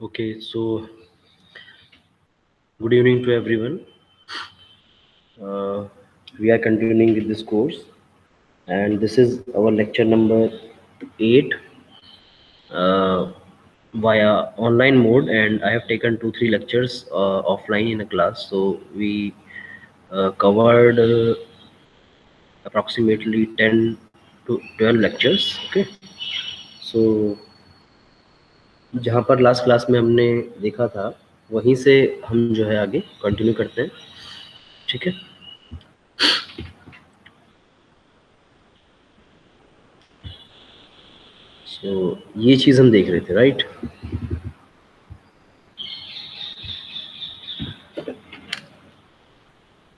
Okay, so good evening to everyone. Uh, we are continuing with this course, and this is our lecture number 8 uh, via online mode. And I have taken 2-3 lectures offline in a class. So we covered approximately 10 to 12 lectures. Okay, so जहाँ पर last class में हमने देखा था वहीं से हम जो है आगे कंटिन्यू करते हैं. ठीक है. सो ये चीज़ हम देख रहे थे, right.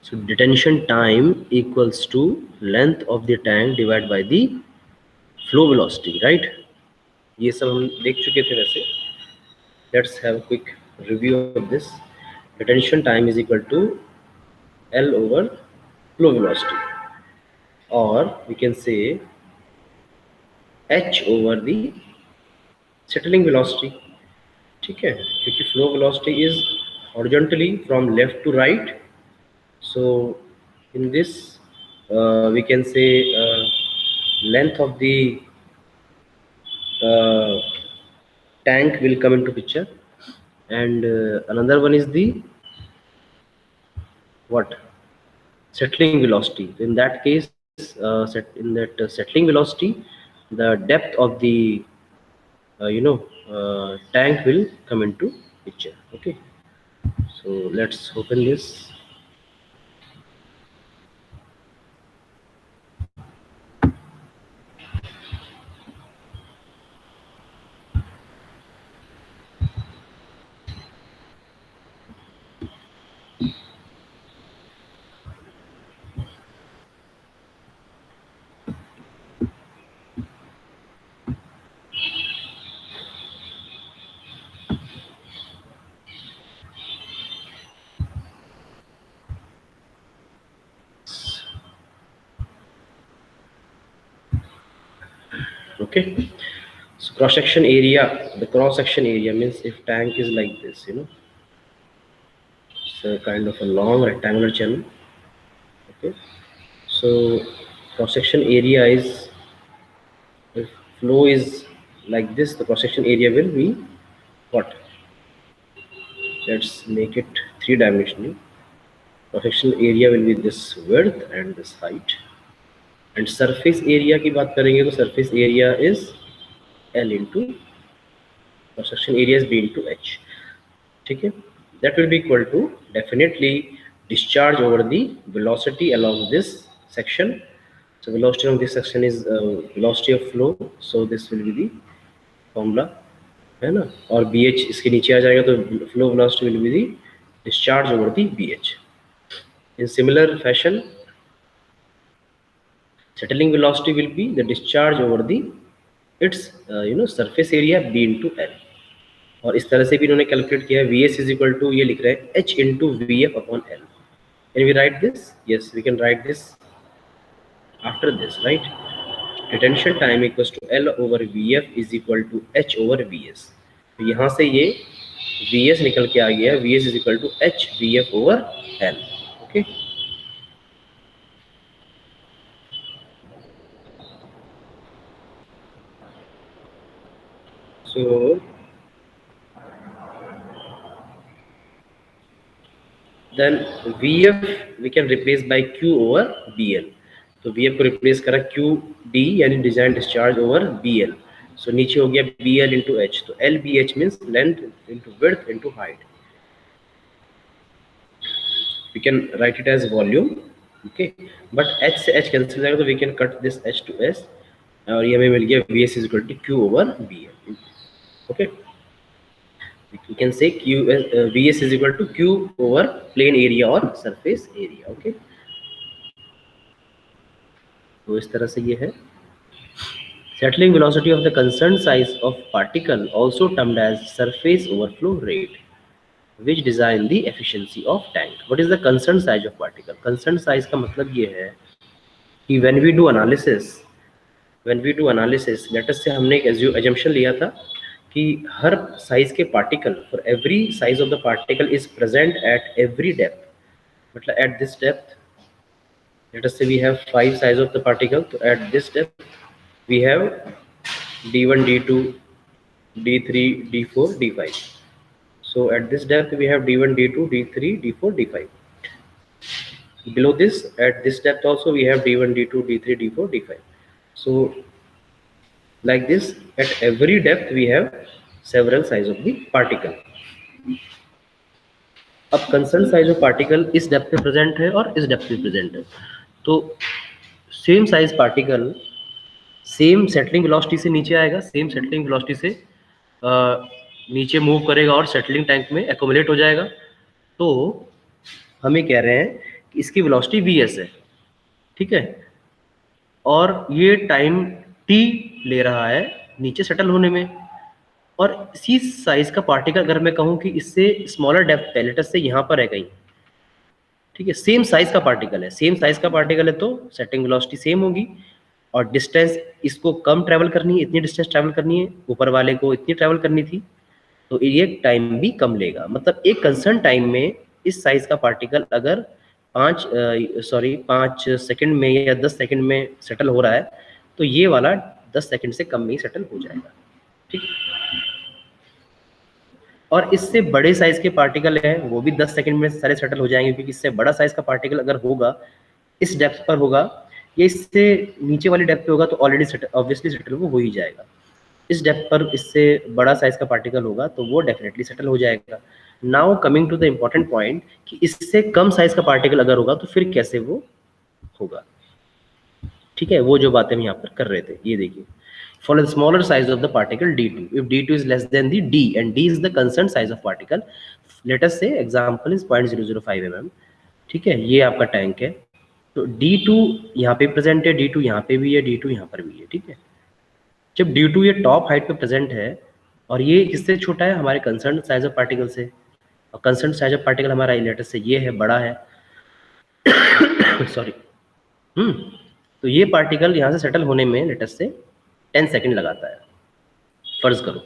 So detention time equals to length of the tank divided by the flow velocity, right. ये सब हम देख चुके थे वैसे. Let's have a quick review of this. Detention time is equal to L over flow velocity, or we can say H over the settling velocity. ठीक है, क्योंकि flow velocity is horizontally from left to right. So in this we can say length of the uh, tank will come into picture, and another one is the what, settling velocity. In that case, settling velocity, the depth of the tank will come into picture. Okay, so let's open this. Okay, so cross section area, the cross section area means if tank is like this, it's a kind of a long rectangular channel. Okay, so cross section area is, if flow is like this, the cross section area will be what? Let's make it three-dimensional. Cross section area will be this width and this height. And surface area की बात करेंगे तो surface area is L into cross section area is B into H. ठीक है, that will be equal to definitely discharge over the velocity along this section. So velocity along this section is velocity of flow, so this will be the formula, है ना. और BH इसके नीचे आ जाएगा तो flow velocity will be the discharge over the BH. In similar fashion, settling velocity will be the discharge over the its surface area B into L. और इस तरह से भी इन्होंने कैलकुलेट किया है. VS इज इक्वल टू, ये लिख रहे हैं H into VF upon L. Can we write this? Yes, we can write this after this, right? Detention time equals to L over VF is equal to H over VS. तो यहाँ से ये VS निकल के आ गया. VS is equal to H VF over L. Okay. So then VF we can replace by Q over BL. तो VF को replace करा QD यानी डिजाइन डिस्चार्ज ओवर BL. सो नीचे हो गया BL into H. तो LBH means length into width into height. We can write it as volume. Okay, but H से H cancel जाएगा तो we can cut this H to S और ये हमें मिल गया VS is equal to Q over BL. Okay, we can say VS is equal to Q over plane area or surface area. Okay, तो इस तरह से ये है. Settling velocity of the concerned size of particle, also termed as surface overflow rate, which design the efficiency of tank. What is the concerned size of particle? Concerned size का मतलब ये है कि when we do analysis, let us say हमने एक assumption लिया था कि हर साइज के particle, for every size of the particle is present at every depth, मतलब at this depth, let us say we have 5 size of the particle, so at this depth we have d1 d2 d3 d4 d5. So at this depth we have d1 d2 d3 d4 d5. Below this, at this depth also we have d1 d2 d3 d4 d5. So like this, at every depth we have several size of the particle. अब concern size of particle इस depth पे present है और इस depth पे present है, तो same size particle same settling velocity से नीचे आएगा, सेम सेटलिंग वेलोसिटी से नीचे मूव करेगा और सेटलिंग टैंक में एकोमुलेट हो जाएगा। तो हमें कह रहे हैं कि इसकी वेलोसिटी vs है, ठीक है, और ये टाइम t ले रहा है नीचे सेटल होने में। और इसी साइज का पार्टिकल अगर मैं कहूँ कि इससे स्मॉलर डेप्थ है, लेट अस से यहाँ पर है कहीं, ठीक है, सेम साइज का पार्टिकल है, सेम साइज का पार्टिकल है तो सेटिंग वेलोसिटी सेम होगी और डिस्टेंस इसको कम ट्रैवल करनी है, इतनी डिस्टेंस ट्रैवल करनी है, ऊपर वाले को इतनी ट्रैवल करनी थी, तो ये टाइम भी कम लेगा। मतलब एक कंसर्न टाइम में इस साइज का पार्टिकल अगर 5 सेकंड में या 10 सेकंड में सेटल हो रहा है, तो ये वाला 10 सेकंड से कम में ही सेटल हो जाएगा, ठीक। और इससे बड़े साइज के पार्टिकल हैं वो भी 10 सेकंड में सारे सेटल हो जाएंगे, क्योंकि इससे बड़ा साइज का पार्टिकल अगर होगा इस डेप्थ पर होगा या इससे नीचे वाली डेप्थ पे होगा तो ऑलरेडी सेटल, ऑब्वियसली सेटल वो हो ही जाएगा। इस डेप्थ पर इससे बड़ा साइज का पार्टिकल होगा तो वो डेफिनेटली सेटल हो जाएगा। Now coming to the important point कि इससे कम साइज का पार्टिकल अगर होगा तो फिर कैसे वो होगा, ठीक है, वो जो बातें हम यहाँ पर कर रहे थे। ये देखिए, for the smaller size of the particle d2, if d2 is less than the d and d is the concerned size of particle, let us say example is 0.005 mm, ठीक है, ये आपका टैंक है, तो d2 यहाँ पे present है, d2 यहाँ पे भी है, d2 यहाँ पर भी है, ठीक है। जब d2 ये टॉप हाइट पे प्रेजेंट है और ये किससे छोटा है, हमारे कंसर्न साइज ऑफ पार्टिकल से, और कंसर्न साइज ऑफ पार्टिकल हमारा लेट अस से ये है, बड़ा है सॉरी, तो ये पार्टिकल यहाँ से सेटल होने में लेट अस से 10 सेकंड लगाता है, फर्ज करो,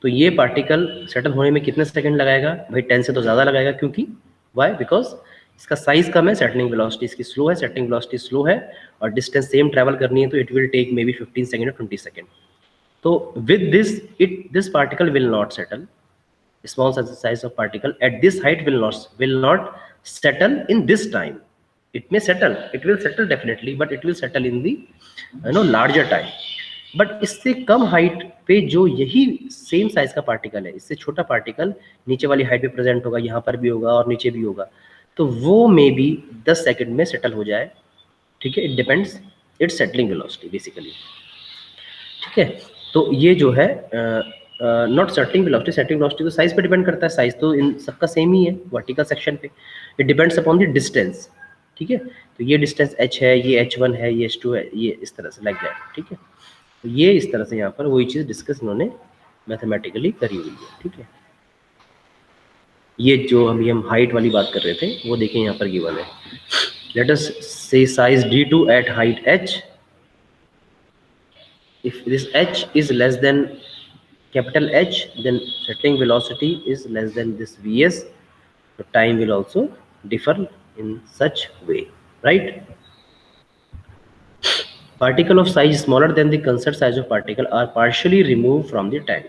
तो ये पार्टिकल सेटल होने में कितने सेकंड लगाएगा भाई, 10 से तो ज़्यादा लगाएगा, क्योंकि वाई, बिकॉज इसका साइज कम है, सेटलिंग वेलोसिटी इसकी स्लो है, सेटलिंग वेलोसिटी स्लो है और डिस्टेंस सेम ट्रैवल करनी है, तो it will take maybe 15 second और 20 सेकंड। तो with this particle will not settle, small size of particle at this height will not settle in this time. It may settle, it will settle definitely, but it will settle in the larger time. But इससे कम height पे जो यही same size का particle है, इससे छोटा particle नीचे वाली हाइट पे प्रेजेंट होगा, यहाँ पर भी होगा और नीचे भी होगा, तो वो मे बी 10 सेकंड में सेटल हो जाए, ठीक है। It depends it's settling velocity basically, ठीक है। तो ये जो है not settling velocity, settling velocity तो साइज पे डिपेंड करता है, साइज तो इन सबका सेम ही है वर्टिकल सेक्शन पे, it depends upon the distance, ठीक है। तो ये डिस्टेंस h है, ये h1 है, ये h2 है, ये इस तरह से लाइक दैट, ठीक है। तो ये इस तरह से यहाँ पर वही चीज़ डिस्कस इन्होंने मैथमेटिकली करी हुई है, ठीक है। ये जो अभी हम हाइट वाली बात कर रहे थे वो देखिए यहाँ पर गिवन है, लेट अस से size d2 at height h, if this h is less than capital H, then settling velocity is less than this vs, the time will also differ in such way, right? Particle of size smaller than the concerned size of particle are partially removed from the tank.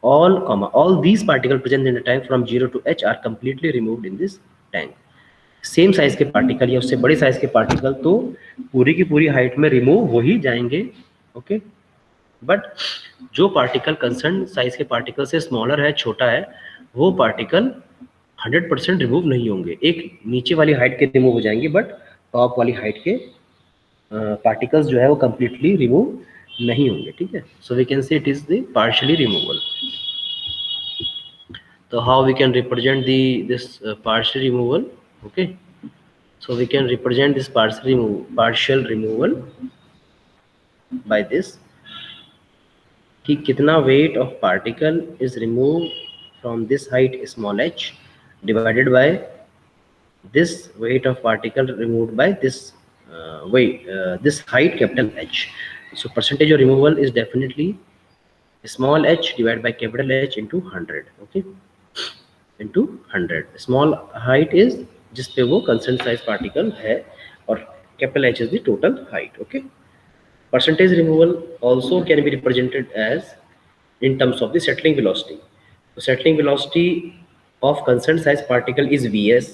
All these particles present in the tank from 0 to h are completely removed in this tank. Same size के particle या उससे बड़े size के particle तो पूरी की पूरी height में रिमूव हो ही जाएंगे, ओके। बट जो पार्टिकल कंसर्न साइज के पार्टिकल से स्मॉलर है, छोटा है, वो पार्टिकल 100% रिमूव नहीं होंगे, एक नीचे वाली हाइट के रिमूव हो जाएंगे, बट टॉप वाली हाइट के पार्टिकल्स जो है वो कंप्लीटली रिमूव नहीं होंगे, ठीक है। So we can say it is the partially removal. तो how we can represent this partial removal, okay. So we can represent this partial removal by this, कि कितना weight of particle is remove from this height small h divided by this weight of particle removed by this this height capital H. So percentage of removal is definitely small h divide by capital H into 100, okay, into 100. Small height is जिस पे वो concern size particle है, और capital H is the total height, okay. Percentage removal also can be represented as in terms of the settling velocity. So settling velocity of concerned size particle is Vs,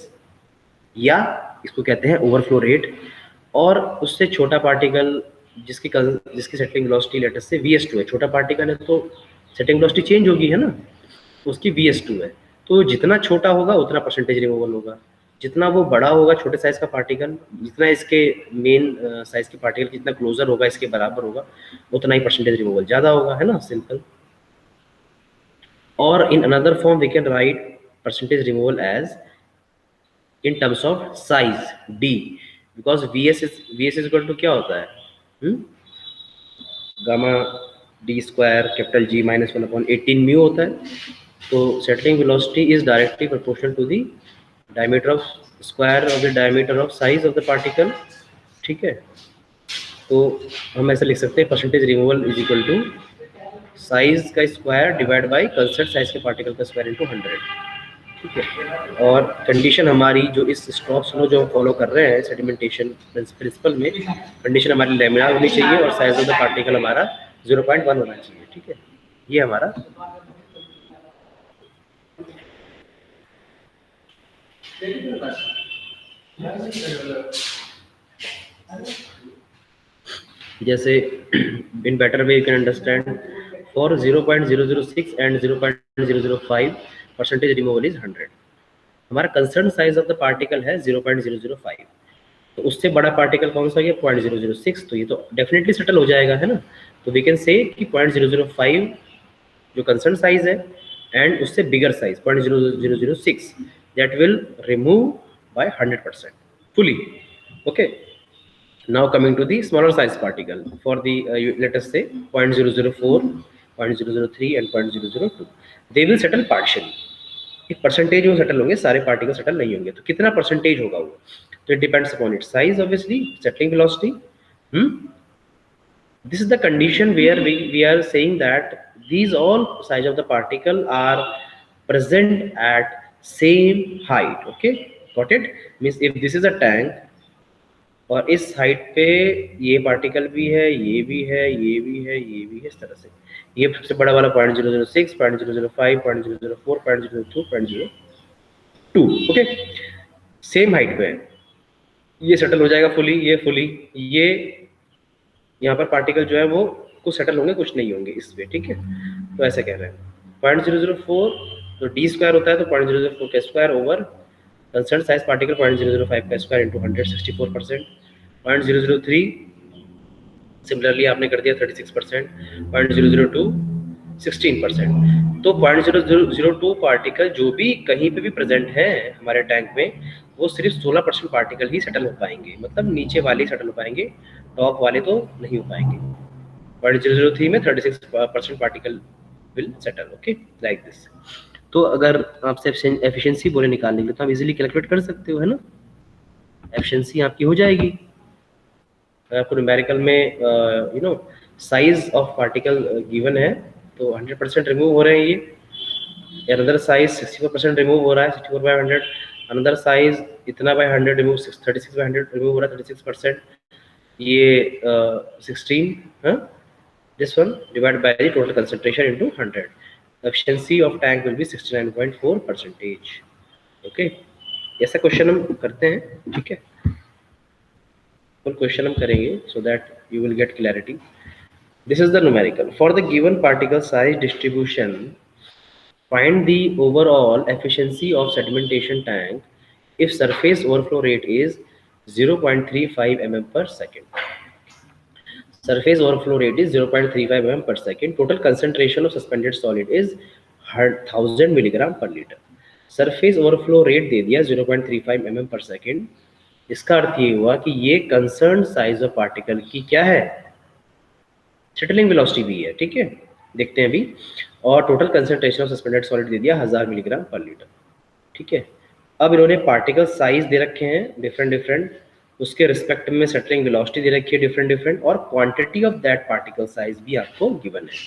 या इसको कहते हैं overflow rate. और उससे छोटा particle जिसकी settling velocity latest से Vs2 है, छोटा पार्टिकल है तो सेटलिंग वेलोसिटी चेंज होगी, है ना, उसकी Vs2 है. तो जितना छोटा होगा उतना परसेंटेज रिमूवल होगा, जितना वो बड़ा होगा छोटे साइज का पार्टिकल, जितना इसके मेन साइज के पार्टिकल जितना क्लोजर होगा, इसके बराबर होगा, उतना ही परसेंटेज रिमूवल ज़्यादा होगा, है ना, simple. Or in another form we can write percentage removal as in terms of size d, because vs is equal to क्या होता है, gamma D square capital G minus 1/18 mu होता है. तो settling velocity is directly proportional to the diameter of square of the diameter of size of the particle, ठीक है. तो हम ऐसे लिख सकते हैं percentage removal is equal to size का square divide by concern size के पार्टिकल का स्क्वायर इंटू 100, ठीक है. और कंडीशन हमारी जो इस स्टोक्स लॉ जो हम फॉलो कर रहे हैं सेडिमेंटेशन प्रिंसिपल में, कंडीशन हमारी लैमिनार होनी चाहिए और साइज ऑफ द पार्टिकल हमारा 0.1 होना चाहिए, ठीक है. ये हमारा जैसे in better way you can understand for 0.006 and 0.005 percentage removal is 100. हमारा concern size of the particle है 0.005, तो उससे बड़ा पार्टिकल कौन सा है 0.006, तो ये तो डेफिनेटली सेटल हो जाएगा, है ना. तो वी कैन से कि 0.005 जो कंसर्न साइज है एंड उससे bigger size 0.0006 that will remove by 100% fully, okay. Now coming to the smaller size particle for the let us say 0.004, 0.003 and 0.002, they will settle partially. एक परसेंटेज में settle होंगे, सारे particle settle नहीं होंगे. तो कितना परसेंटेज होगा वो, तो it depends upon its size obviously, settling velocity. This is the condition where we are saying that these all size of the particle are present at same height, okay, got it. Means if this is a tank और इस height पे ये particle भी है, ये भी है, ये भी है, ये भी है, इस तरह से ये सबसे बड़ा वाला 0.006, 0.005, 0.004, 0.02, 0.02, ओके, सेम हाइट पे ये सेटल हो जाएगा फुली, ये फुली, ये यहाँ पर पार्टिकल जो है वो कुछ सेटल होंगे कुछ नहीं होंगे इस पे, ठीक है. तो ऐसे कह रहे हैं 0.004 तो डी स्क्वायर होता है, तो 0.004 का square over concern size particle 0.005 का स्क्वायर इंटू 164%. 0.003 सिमिलरली आपने कर दिया 36%. 0.002 16%. तो 0.002 पार्टिकल जो भी कहीं पे भी प्रेजेंट है हमारे टैंक में, वो सिर्फ 16% पार्टिकल ही सेटल हो पाएंगे, मतलब नीचे वाले सेटल हो पाएंगे, टॉप वाले तो नहीं हो पाएंगे. 0.003 में 36% particle will settle, okay, like this. तो अगर आपसे एफिशिएंसी बोले निकालने के लिए तो आप इजीली कैलकुलेट कर सकते हो, है ना, एफिशिएंसी आपकी हो जाएगी. आपको न्यूमेरिकल में you know size of particle given है तो 100% रिमूव हो रहे हैं ये, अनदर साइज 64% रिमूव हो रहा है, 64/100, अनदर साइज इतना बाय 100 रिमूव 36/100 रिमूव हो रहा है 36%, ये 16, हाँ, this one divided by the total concentration into 100. The efficiency of tank will be 69.4%. Okay, ऐसा क्वेश्चन हम करते हैं, ठीक है, फुल क्वेश्चन हम करेंगे so that you will get clarity. This is the numerical for the given particle size distribution. Find the overall efficiency of sedimentation tank if surface overflow rate is 0.35 mm per second. Surface overflow rate is 0.35 mm per second. Total concentration of suspended solid is 1000 milligram per liter. Surface overflow rate दे दिया 0.35 mm per second. इसका अर्थ ये हुआ कि ये concern size of particle की क्या है, settling velocity भी है, ठीक है, देखते हैं अभी. और total concentration of suspended solid दे दिया 1000 मिलीग्राम पर लीटर, ठीक है. अब इन्होंने पार्टिकल साइज दे रखे हैं डिफरेंट डिफरेंट, उसके रिस्पेक्ट में सेटलिंग वेलोसिटी दे रखी है डिफरेंट डिफरेंट, और quantity of that particle size भी आपको गिवन है.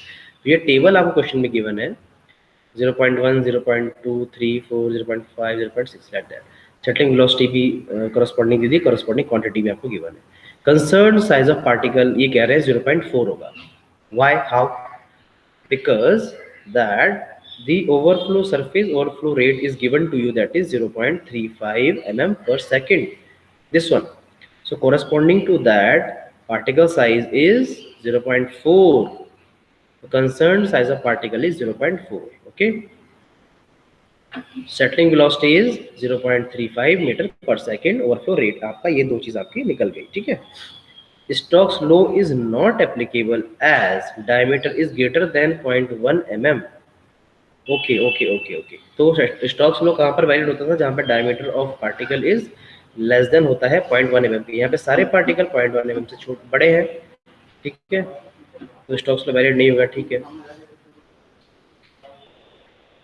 ये टेबल आपको क्वेश्चन में गिवन है 0.1, 0.2, 3, 4, 0.5, 0.6 लाइक दैट। सेटलिंग वेलोसिटी भी करस्पॉन्डिंग दीदी, करस्पॉन्डिंग क्वांटिटी भी आपको गिवन है। कंसर्न साइज ऑफ पार्टिकल ये कह रहे हैं 0.4 होगा। Why, how? Because that the overflow surface overflow rate is given to you, that is 0.35 mm per second, this one. So corresponding to that particle size is 0.4. The concerned size of particle is 0.4. Okay, settling velocity is 0.35 metre पर second, overflow rate आपका, ये दो चीज आपकी निकल गई। ठीक है, Stokes law is not applicable as diameter is greater than 0.1 mm. Okay okay okay okay, तो स्टॉक्स लॉ कहाँ पर वैलिड होता था? जहाँ पर diameter of particle is less than होता है 0.1 mm की। यहाँ पे सारे पार्टिकल 0.1 mm से छोटे बड़े हैं। ठीक है, तो स्टॉक्स लॉ वैलिड नहीं होगा। ठीक है,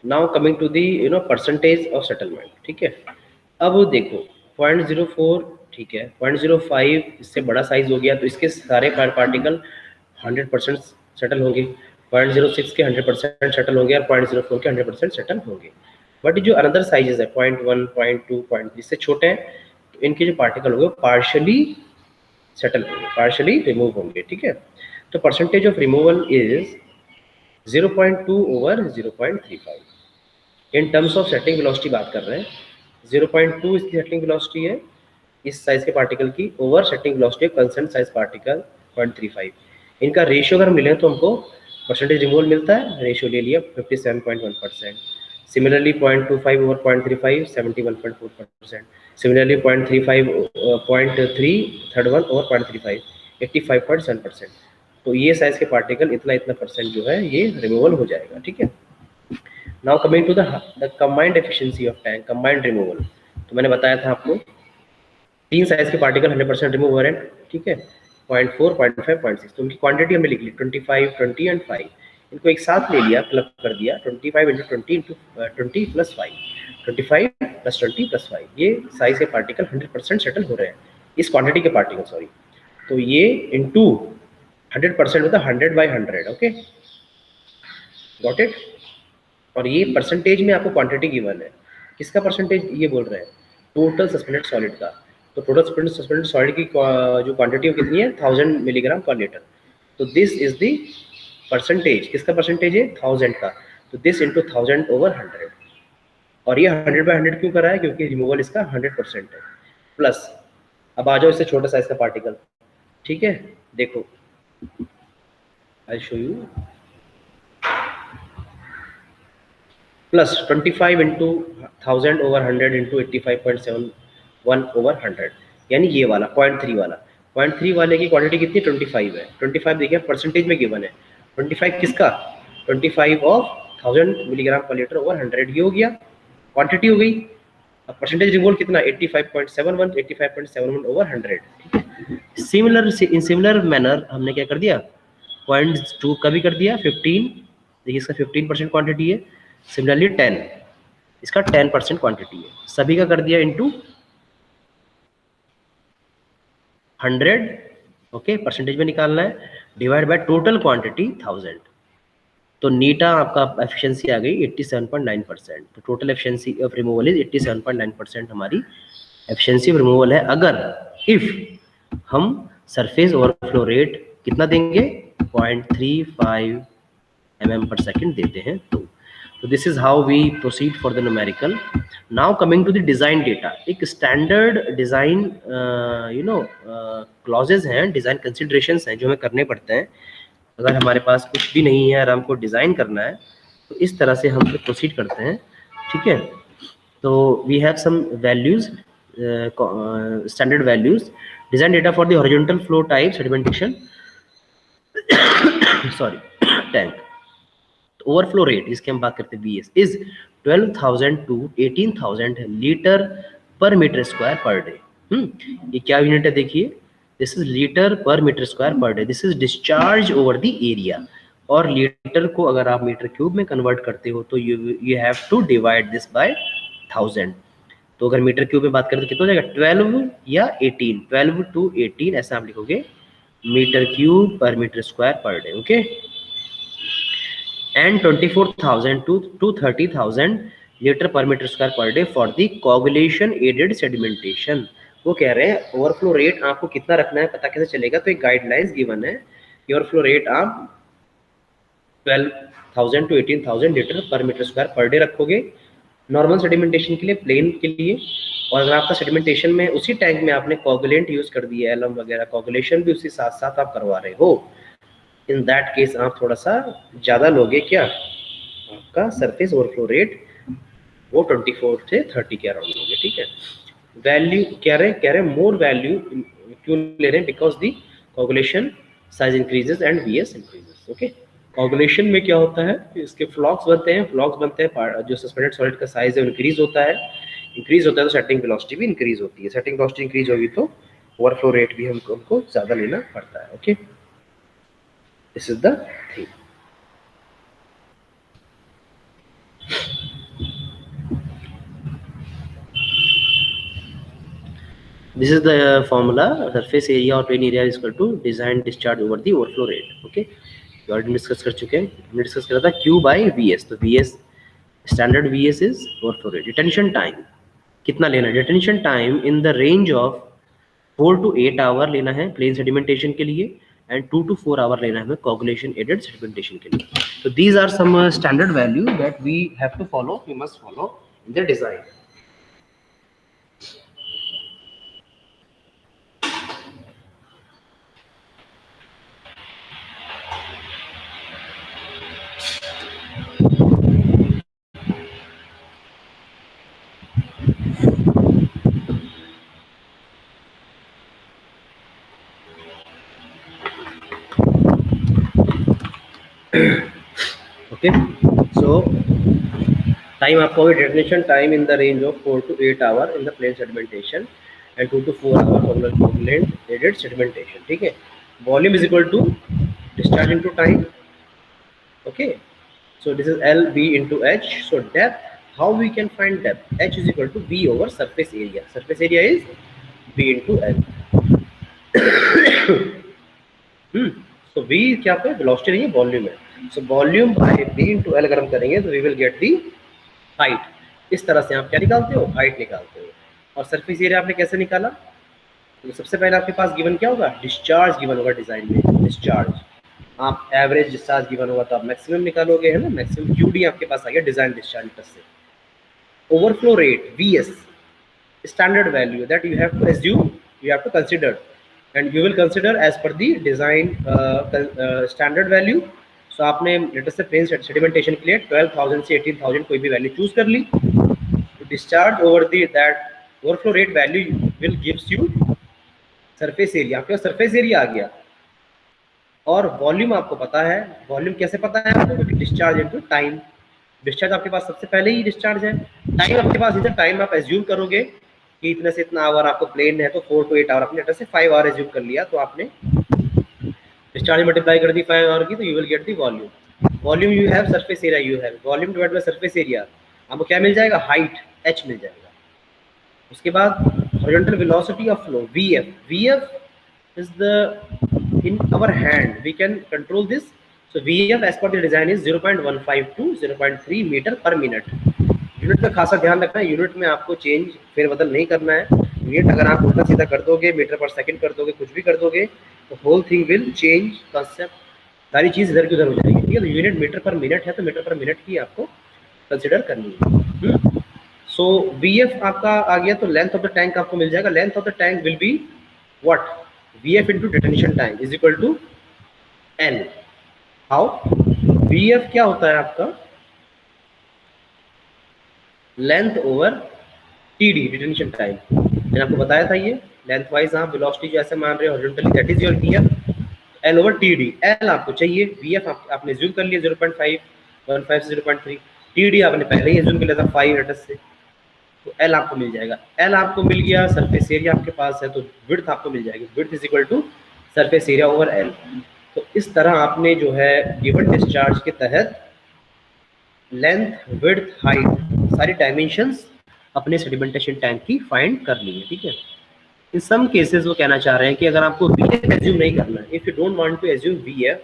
now coming to the percentage of settlement. ठीक है, अब देखो 0.04, ठीक है, 0.05 इससे बड़ा साइज हो गया तो इसके सारे पार्टिकल 100% सेटल होंगे। 0.06 के 100% सेटल होंगे और 0.04 के 100% सेटल होंगे। बट जो अनदर साइजेस है 0.1, 0.2, 0.3 इससे छोटे हैं, तो इनके जो पार्टिकल होंगे पार्शियली सेटल होंगे, पार्शियली रिमूव होंगे। ठीक है, तो percentage of removal is 0.2 over 0.35। In terms of setting velocity बात कर रहे हैं, 0.2 इसकी सेटिंग वेलोसिटी है इस साइज के पार्टिकल की, over setting velocity concern size particle 0.35। इनका रेशियो अगर मिले तो हमको परसेंटेज रिमूवल मिलता है। रेशियो ले लिया 57.1%। Similarly 0.25 over 0.35 71.4%। Similarly 0.35 0.3 third one over 0.35 85.7%। तो ये साइज के पार्टिकल इतना इतना परसेंट जो है ये रिमूवल हो जाएगा। ठीक है, now coming to the combined efficiency of tank combined removal. तो मैंने बताया था आपको तीन साइज के पार्टिकल 100% रिमूव हो रहे हैं। ठीक है, 0.4, 0.5, 0.6, तो उनकी क्वांटिटी हमने लिख ली 25, 20 एंड 5। इनको एक साथ ले लिया, क्लब कर दिया 25 into 20 into 20 plus 5, 25 plus 20 plus 5, ये साइज के पार्टिकल 100% सेटल हो रहे हैं इस क्वांटिटी के पार्टिकल, सॉरी। तो ये इंटू 100% होता है 100/100। Okay, got it. और ये परसेंटेज में आपको क्वांटिटी गिवन है, किसका परसेंटेज ये बोल रहे हैं? टोटल सस्पेंडेड सॉलिड का। तो टोटल सस्पेंडेड सॉलिड की जो क्वांटिटी है कितनी है? 1000 मिलीग्राम पर लीटर। तो दिस इज द परसेंटेज, किसका परसेंटेज है? 1000 का। तो दिस इंटू 1000 ओवर 100। और ये 100/100 क्यों करा है? क्योंकि रिमूवल इसका 100% है। प्लस अब आ जाओ इससे छोटा साइज का पार्टिकल। ठीक है, देखो I show you, plus 25 into 1000 over 100 into 85.71 over 100, यानी ये वाला 0.3 वाला। 0.3 वाले की क्वांटिटी कितनी? 25 है। 25 देखिए परसेंटेज में गिवन है। 25 किसका? 25 ऑफ 1000 मिलीग्राम पर लीटर ओवर 100, ये हो गया, क्वांटिटी हो गई। अब परसेंटेज रिमूवल कितना? 85.71, 85.71 over 100। Similar in similar manner हमने क्या कर दिया? 0.2 का भी कर दिया 15, देखिए इसका 15% क्वांटिटी है। सिमिलरली 10, इसका 10% क्वांटिटी है। सभी का कर दिया इनटू 100। ओके, परसेंटेज में निकालना है, डिवाइड बाय टोटल क्वांटिटी 1000। तो नीटा आपका एफिशिएंसी आ गई 87.9%। तो total efficiency of removal is 87.9% हमारी एफिशिएंसी ऑफ रिमूवल है। अगर इफ हम सरफेस ओवरफ्लो रेट कितना देंगे? 0.35 mm per second देते हैं। तो this is how we proceed for the numerical. Now coming to the design data. एक स्टैंडर्ड डिजाइन क्लॉजेज हैं, डिजाइन कंसिडरेशंस हैं जो हमें करने पड़ते हैं अगर हमारे पास कुछ भी नहीं है और हमको डिजाइन करना है। तो इस तरह से हम प्रोसीड करते हैं। ठीक है, तो we have some values, standard values. Design data for the horizontal flow type sedimentation sorry tank. Overflow rate इसके हम बात करते हैं, वीएस इज 12,000 टू 18,000 लीटर पर मीटर स्क्वायर पर डे। ये क्या यूनिट है? देखिए, दिस इज लीटर पर मीटर स्क्वायर पर day. This is discharge over the area. और लीटर को अगर आप मीटर क्यूब में कन्वर्ट करते हो तो you have to divide this by 1000। तो अगर मीटर क्यूब में बात करें तो कितना हो जाएगा? 12 या 18, 12 to 18 ऐसा आप लिखोगे मीटर क्यूब पर मीटर स्क्वायर पर day. Okay, and 24,000 to 30,000 litre पर मीटर स्क्वायर पर day for the coagulation aided sedimentation. वो कह रहे हैं ओवरफ्लो रेट आपको कितना रखना है, पता कैसे चलेगा? तो एक गाइडलाइंस गिवन है कि ओवरफ्लो रेट आप 12,000 टू 18,000 लीटर पर मीटर स्क्वायर पर डे रखोगे नॉर्मल सेडिमेंटेशन के लिए, प्लेन के लिए। और अगर आपका सेडिमेंटेशन में उसी टैंक में आपने कोगुलेंट यूज कर दिया, एलम वगैरह, कोगुलेशन भी उसी साथ साथ आप करवा रहे हो, इन दैट केस आप थोड़ा सा ज़्यादा लोगे। क्या आपका सरफेस ओवरफ्लो रेट वो 24 से 30 के अराउंड लोगे, ठीक है। वैल्यू कह रहे हैं मोर वैल्यू क्यों ले रहे हैं? Because the coagulation size increases and VS increases. Okay, coagulation में क्या होता है? इसके फ्लॉक्स बनते हैं, जो सस्पेंडेड सॉलिड का साइज है इंक्रीज होता है तो सेटिंग वेलोसिटी भी इंक्रीज होती है। सेटिंग वेलोसिटी इंक्रीज होगी तो ओवरफ्लो रेट भी हमको ज़्यादा लेना पड़ता है। Okay, this is the thing. This is the formula. Surface area or plane area is equal to design discharge over the overflow rate. Okay, we already discuss कर चुके हैं। हमने डिस्कस करा था Q by VS। तो VS standard VS is overflow rate. Detention time कितना लेना है? Detention time in the range of 4 to 8 hour लेना है प्लेन सेडिमेंटेशन के लिए, एंड 2 to 4 आवर लेना है हमें कोगुलेशन एडेड सेडिमेंटेशन के लिए। तो these are some standard value that we have to follow, we must follow in the design. Okay, so time आपको detention time in the range of 4 to 8 hour in the plain sedimentation and 2 to 4 hour coagulant aided sedimentation, ठीक है। Volume is equal to discharge into time. Okay, so this is L B into H. So depth, how we can find depth? H is equal to B over surface area. Surface area is B into L. So V क्या पे velocity नहीं है, volume है। So volume by B into L अगर हम करेंगे तो we will get the height। इस तरह से आप क्या निकालते हो? हाइट निकालते हो। और सरफेस एरिया आपने कैसे निकाला? तो सबसे पहले आपके पास गिवन क्या होगा? डिस्चार्ज गिवन होगा डिजाइन में, डिस्चार्ज। आप एवरेज डिस्चार्ज गिवन होगा तो आप मैक्सिमम निकालोगे, है ना। मैक्सिमम क्यूडी आपके पास आ गया डिजाइन डिस्चार्ज मीटर से। Overflow rate VS standard value that you have to assume, you have to consider, and you will consider as per the design standard value. So आपने latest से plain sedimentation के लिए 12,000 से 18,000 कोई भी value choose कर ली। तो discharge over the that overflow rate value will gives you surface area. आपके पास सरफेस एरिया आ गया और वॉल्यूम आपको पता है। वॉल्यूम कैसे पता है आपको? क्योंकि डिस्चार्ज इनटू टाइम। डिस्चार्ज आपके पास सबसे पहले ही डिस्चार्ज है। टाइम आपके पास इधर टाइम आप एज्यूम करोगे कि इतने से इतना आवर आपको प्लेन है, तो 4 to 8 आवर अपने लेटर से 5 आवर एज्यूम कर लिया। तो आपने डिस्चार्ज मल्टीप्लाई कर दी 5 आवर की, तो you will get the volume. Volume you have, surface area you have, volume divide by surface area, आपको क्या मिल जाएगा? हाइट h मिल जाएगा। उसके बाद horizontal velocity of flow VF is the in our hand, we can control this. So VF as per the design is 0.15 to 0.3 metre per minute. Unit में खासा ध्यान रखना है, यूनिट में आपको चेंज फेरबदल नहीं करना है। यूनिट अगर आप उल्टा सीधा कर दोगे, मीटर पर सेकंड कर दोगे, कुछ भी कर दोगे, तो whole thing will change concept, सारी चीज इधर की उधर हो जाएगी, ठीक है। तो यूनिट मीटर पर मिनट है, तो मीटर पर मिनट की आपको कंसिडर करनी है। सो VF आपका आ गया, तो लेंथ ऑफ द टैंक आपको मिल जाएगा। Length of the tank will be what? VF into detention time is equal to L. How? VF क्या होता है आपका? Length over TD, detention time. मैंने आपको बताया था ये लेंथ वाइज आप वेलोसिटी जो ऐसे मान रहे हो horizontally, that is your VF। L over TD, L आपको चाहिए, VF आपने एज्यूम कर लिया 0.5 से 0.3, TD आपने पहले ही एज्यूम कर लिया था 5 रेडियस से, तो L आपको मिल जाएगा। L आपको मिल गया, सरफेस एरिया आपके पास है, तो विड्थ आपको मिल जाएगी। Width is equal to surface area over L। तो इस तरह आपने जो है गिवन डिस्चार्ज के तहत लेंथ, विड्थ, हाइट, सारी डायमेंशंस अपने सेडिमेंटेशन टैंक की फाइंड कर ली है, ठीक है। इन सम केसेस वो कहना चाह रहे हैं कि अगर आपको VF एज्यूम नहीं करना है, if you don't want to assume VF,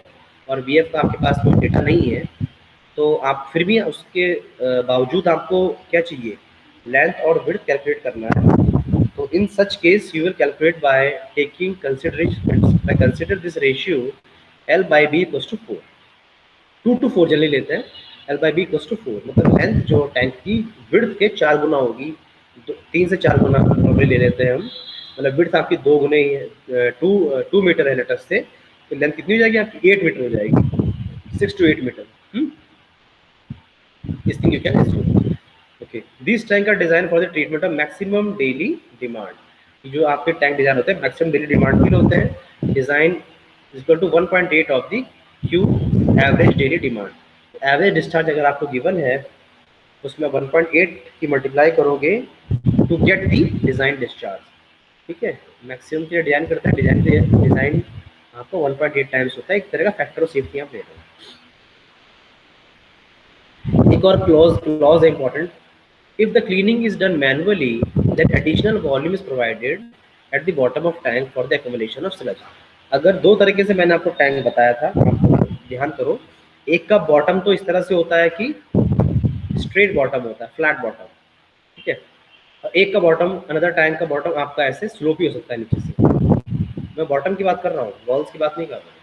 और VF का आपके पास कोई डेटा नहीं है, तो आप फिर भी उसके बावजूद आपको क्या चाहिए, लेंथ और विड्थ कैलकुलेट करना है। तो in such case you will calculate by taking consider this ratio L by B equals to 4, 2 to 4 generally लेते हैं। L by B equals to 4 मतलब लेंथ जो टैंक की विड्थ के 4 गुना होगी, 3 से 4 गुना नॉर्मली ले लेते हैं हम, मतलब विड्थ आपकी 2 गुने ही है, 2 मीटर है लेटर से, तो लेंथ कितनी हो जाएगी आपकी 8 मीटर हो जाएगी, 6 to 8 metre. This thing you can assume. Okay. These tanks are designed for the treatment of maximum daily demand. जो आपके टैंक डिजाइन होते हैं मैक्सिमम डेली डिमांड के लिए होते हैं। Design equal to 1.8 of the Q average daily demand. Average discharge अगर आपको गिवन है उसमें 1.8 की मल्टीप्लाई करोगे to get the design discharge. ठीक है, मैक्सिमम के लिए डिजाइन करते हैं, डिजाइन आपको 1.8 टाइम्स होता है, एक तरह का फैक्टर ऑफ सेफ्टी आप ले रहे हो। एक और क्लॉज है important, if the cleaning is done manually then additional volume is provided at the bottom of tank for the accumulation of sludge. अगर दो तरीके से मैंने आपको टैंक बताया था, आप ध्यान करो, एक का बॉटम तो इस तरह से होता है कि स्ट्रेट बॉटम होता है, फ्लैट बॉटम, ठीक है, और एक का बॉटम, अनदर टैंक का बॉटम आपका ऐसे स्लोपी हो सकता है नीचे से। मैं बॉटम की बात कर रहा हूँ, वॉल्स की बात नहीं कर रहा हूँ,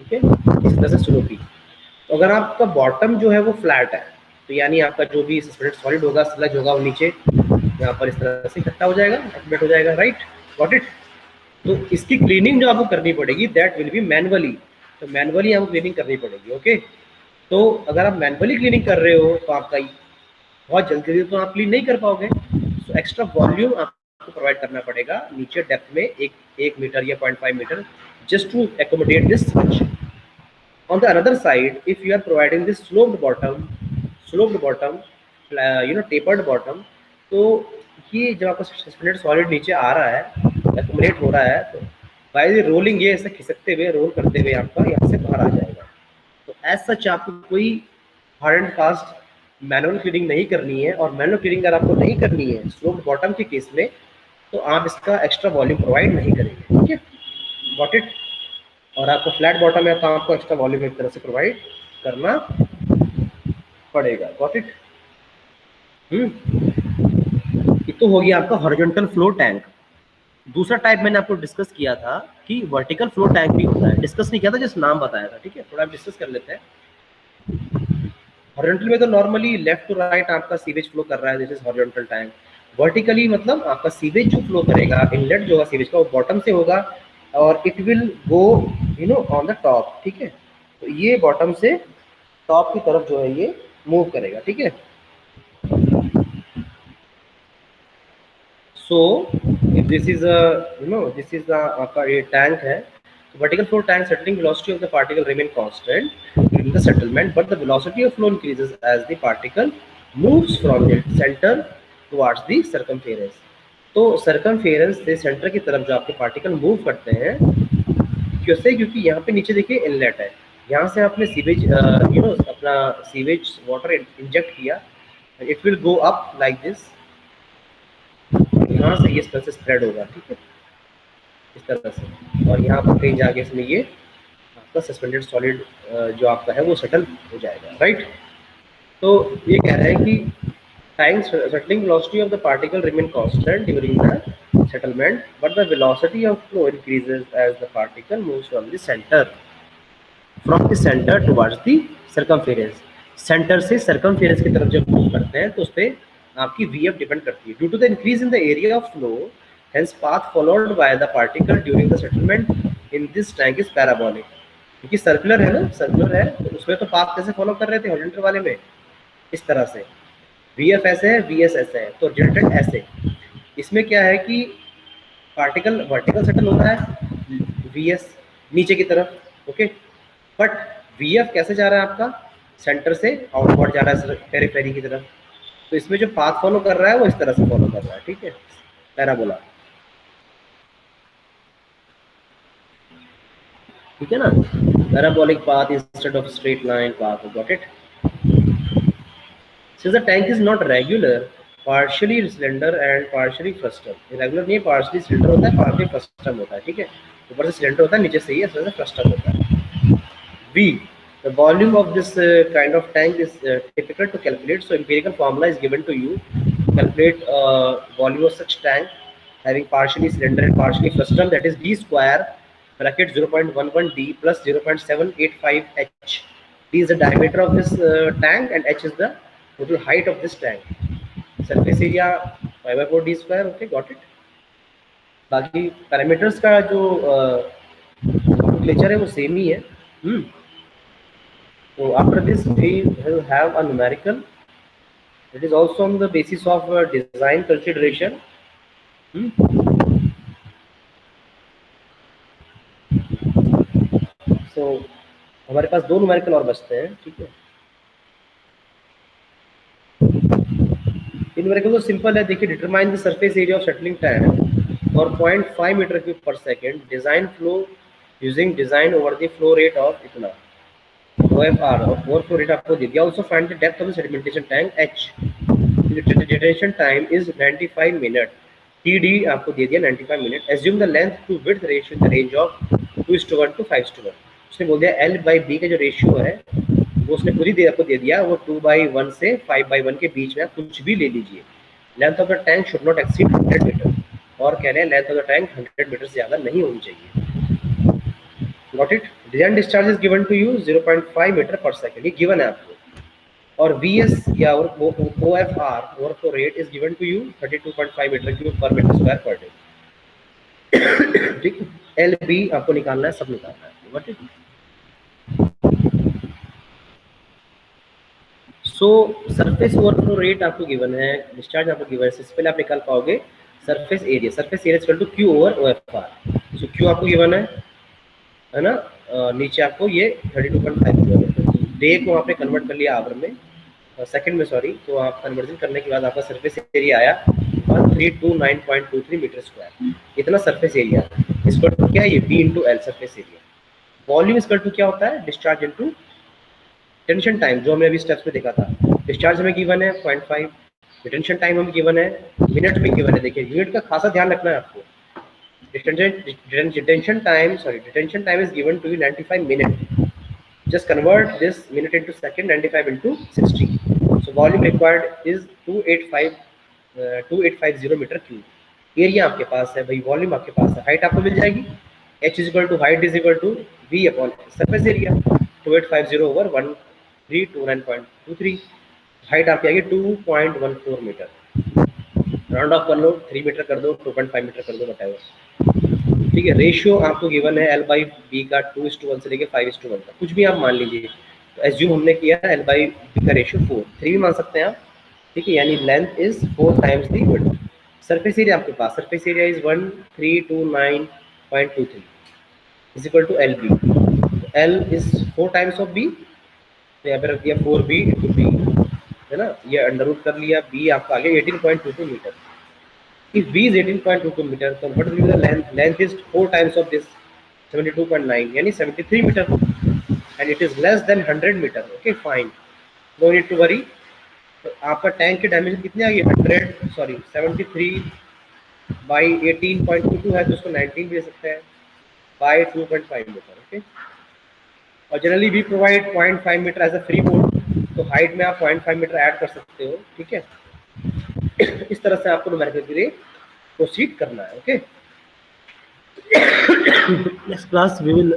ठीक है, इस तरह से स्लोपी। तो अगर आपका बॉटम जो है वो फ्लैट है, तो यानी आपका जो भी सस्पेंडेड सॉलिड होगा, स्लज होगा, वो नीचे यहाँ पर इस तरह से इकट्ठा हो जाएगा, एक्टिवेट हो जाएगा, राइट, गॉट इट। तो इसकी क्लीनिंग जो आपको करनी पड़ेगी दैट विल बी मैनुअली, तो मैनुअली आपको क्लीनिंग करनी पड़ेगी। ओके, तो अगर आप मैनुअली क्लीनिंग कर रहे हो तो आपका बहुत जल्दी तो आप क्लीन नहीं कर पाओगे, तो एक्स्ट्रा वॉल्यूम आपको प्रोवाइड करना पड़ेगा नीचे डेप्थ में 1 मीटर या 0.5 metre, just to accommodate this sludge. On the other side, if you are providing this sloped bottom, tapered bottom, तो ये जब आपका सस्पेंडेड सॉलिड नीचे आ रहा है, एक्युमुलेट हो रहा है, तो बाय द रोलिंग ये ऐसे खिसकते हुए, रोल करते हुए आपका यहाँ से बाहर आ जाएगा। तो एज सच आपको कोई hard and fast manual cleaning नहीं करनी है, और मैनुअल क्लीनिंग अगर आपको नहीं करनी है स्लोप्ड बॉटम के केस में, तो आप इसका एक्स्ट्रा वॉल्यूम प्रोवाइड नहीं करेंगे। ठीक है, गॉट इट। और आपको फ्लैट बॉटम है तो आपको एक्स्ट्रा वॉल्यूम एक तरह से प्रोवाइड करना पड़ेगा, गॉट इट। ये तो हो गया आपका हॉरिजॉन्टल फ्लो टैंक। दूसरा टाइप मैंने आपको डिस्कस किया था कि वर्टिकल फ्लो टैंक भी होता है, डिस्कस नहीं किया था, जस्ट नाम बताया था। ठीक है, थोड़ा डिस्कस कर लेते हैं। हॉरिजॉन्टल में तो नॉर्मली लेफ्ट टू राइट आपका सीवेज फ्लो कर रहा है, this is horizontal tank. Vertically मतलब आपका सीवेज जो फ्लो करेगा, इनलेट जो होगा सीवेज का, वो बॉटम से होगा और it will go on the top. ठीक है, तो ये बॉटम से टॉप की तरफ जो है ये मूव करेगा। ठीक है, सो if this is a this is the आपका ये टैंक है, vertical flow tank settling velocity of the particle remain constant during the settlement, but the velocity of flow increases as the particle moves from the center towards the circumference। तो circumference से centre की तरफ जो आपके particle move करते हैं, कैसे, क्योंकि यहाँ पे नीचे देखिए इनलेट है, यहाँ से आपने सीवेज अपना सीवेज वाटर इंजेक्ट किया, it will go up like this, यहाँ से ये इस तरह से स्प्रेड होगा। ठीक है, इस तरह से, और यहाँ पर कहीं जाके इसमें ये आपका सस्पेंडेड सॉलिड जो आपका है वो सेटल हो जाएगा, राइट। तो ये कह रहे हैं कि time settling velocity of the particle remain constant during the settlement, but the velocity of flow increases as the particle moves from the center towards the circumference। Centre से सर्कमफेरेंस की तरफ जब मूव करते हैं तो उस पर आपकी VF डिपेंड करती है। Due to the increase in the area of flow, hence path followed by the particle during the settlement in this tank is parabolic। क्योंकि सर्कुलर है ना, सर्कुलर है, तो उसमें तो पाथ कैसे फॉलो कर रहे थे हॉरिजॉन्टल वाले में, इस तरह से VF ऐसे है, VS ऐसे है, तो रिजल्टेंट ऐसे। इसमें क्या है कि पार्टिकल वर्टिकल सेटल होता है, VS नीचे की तरफ, ओके, बट VF कैसे जा रहा है आपका, सेंटर से आउटवर्ड जा रहा है पेरिफेरी की तरफ, तो इसमें जो पाथ फॉलो कर रहा है वो इस तरह से फॉलो कर रहा है। ठीक है, पैराबोला, ठीक है ना, parabolic path instead of straight line path, got it. Since the tank is not regular, partially cylinder and partially frustum, irregular नहीं, partially cylinder होता है, partially frustum होता है। ठीक है, ऊपर से सिलेंडर होता है, नीचे से ही ऐसे फ्रस्टम होता है। V The volume of this kind of tank is difficult to calculate, so empirical formula is given to you. Calculate volume of such tank having partially cylinder and partially frustum, that is d square bracket 0.11 d plus 0.785 h. D is the diameter of this tank and h is the total height of this tank. Surface area 5/4 d square. Okay, got it. बाकी parameters का जो nomenclature है वो same ही है. So after this we will have a numerical. It is also on the basis of design consideration. So हमारे पास दो numerical और बचते हैं. ठीक है, न्यूमेरिकल तो सिंपल है. देखिए, determine the surface area of settling tank और 0.5 metre cube per second design flow using design over the flow rate of इतना OFR और फ्लो रेट आपको दे दिया. Also find the depth of the sedimentation tank H. Detention time is 95 minute. TD आपको दे दिया 95 minute. Assume the length to width ratio in the range of 2:1 to 5:1. उसने बोल दिया L/B का जो रेशियो है वो उसने खुद ही आपको दे दिया, वो 2/1 से 5/1 के बीच में कुछ भी ले लीजिए. Length of the tank should not exceed 100 metre. और कह रहे हैं length of the tank 100 metre से ज़्यादा नहीं होनी चाहिए. Got it? Design discharge is given to you 0.5 metre पर सेकेंड, ये गिवन है आपको. और VS या OFR overflow rate is given to you 32.5 metre cube पर मीटर स्क्वायर पर डे. ठीक है, LB आपको निकालना है, सब निकालना है. Got it? So surface overflow rate आपको गिवन है, डिस्चार्ज आपको गिवन है. इससे पहले आप निकाल पाओगे surface area. Surface area equal to Q over OFR. So Q आपको गिवन है ना. नीचे आपको ये 32.5 गिवन है. डे को आपने कन्वर्ट कर लिया आवर में, सेकंड में सॉरी. तो आप कन्वर्जन करने के बाद आपका सरफेस एरिया आया 1329.23 मीटर स्क्वायर. इतना सरफेस एरिया. इसको क्या है, ये B into L surface area. Volume इसका क्या होता है, डिस्चार्ज इंटू डिटेंशन टाइम, जो हमने अभी स्टेप्स में देखा था. डिस्चार्ज हमें गिवन है 0.5, डिटेंशन टाइम हमें गिवन है मिनट में गिवन है. देखिए, यूनिट का खासा ध्यान रखना है आपको. Detention time is given to you 95 minute. just convert this minute into second, 95 into 60. So volume required is 2850 metre cube. Area आपके पास है भाई, वॉल्यूम आपके पास है. हाइट आपको मिल जाएगी, H is equal to height is equal to V upon surface area. 2850 over 1329.23. Height आपकी आएगी 2.14 मीटर. राउंड ऑफ कर लो, 3 मीटर कर दो, 2.5 मीटर कर दो, वhatever. ठीक है. रेशियो आपको गिवन है L/B का 2:1 से लेके 5:1 तक, कुछ भी आप मान लीजिए. तो एज्यूम हमने किया L/B का रेशियो 4, 3 भी मान सकते हैं आप. ठीक है, यानी length is 4 times the width. Surface area आपके पास, surface area is 1329.23 is equal to LB. L is 4 times of B, तो यहाँ पे रख दिया 4B इंटू B, है ना. ये अंडर रूट कर लिया. B आपका आ गया 18.22 metre. If B is 18.22 meter, so what will be the length? Length is 4 times of this 72.9, यानी 73 meter, and it is less than 100 meter. Okay, fine. No need to worry. तो आपका tank की dimension कितनी आ गई, 73 by 18.22 है, तो उसको 19 भी दे सकते हैं by 2.5 मीटर. ओके, और generally we provide 0.5 metre as a free board, तो हाइट में आप 0.5 मीटर ऐड कर सकते हो. ठीक है, इस तरह से आपको न्यूमेरिकल के लिए प्रोसीड करना है. Okay, next class we will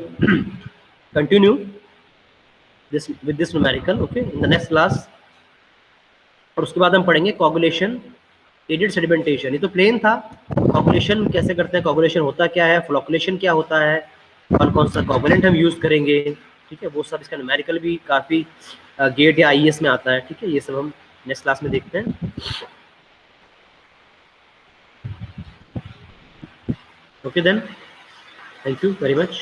continue this with this numerical. Okay, in the next class. और उसके बाद हम पढ़ेंगे कोगुलेशन, एडेड सेडिमेंटेशन. ये तो प्लेन था. कोगुलेशन कैसे करते हैं, कोगुलेशन होता क्या है, फ्लोकुलेशन क्या होता है, कौन कौन सा कोगुलेंट हम यूज करेंगे. ठीक है, वो सब इसका न्यूमेरिकल भी काफ़ी गेट या IES में आता है. ठीक है, ये सब हम नेक्स्ट क्लास में देखते हैं. Okay then, thank you very much.